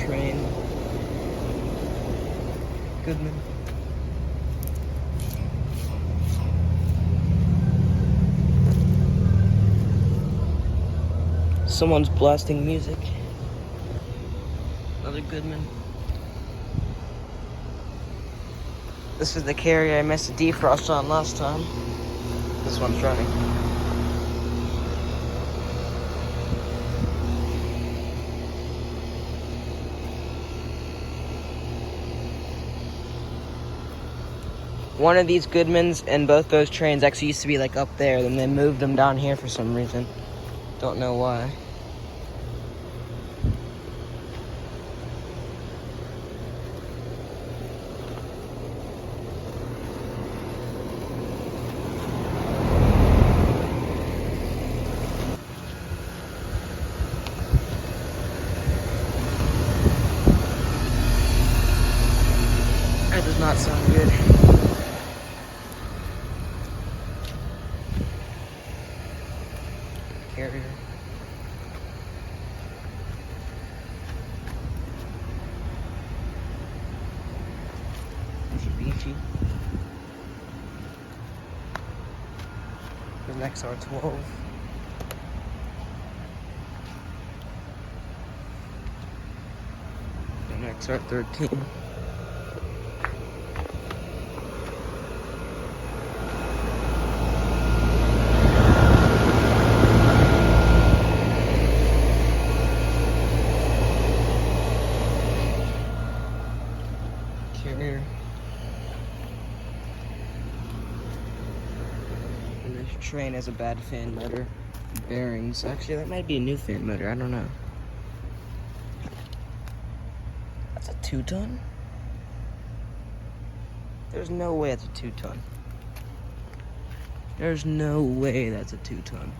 train. Goodman. Someone's blasting music. Another Goodman. This is the carrier I missed a defrost on last time. This one's running. One of these Goodmans and both those trains actually used to be like up there, then they moved them down here for some reason. Don't know why. That does not sound good. Carrier. Mitsubishi. The XR12. An XR13. Carrier. And this train has a bad fan motor. Bearings. Actually, that might be a new fan motor. I don't know. That's a 2-ton? There's no way that's a 2-ton. There's no way that's a 2-ton.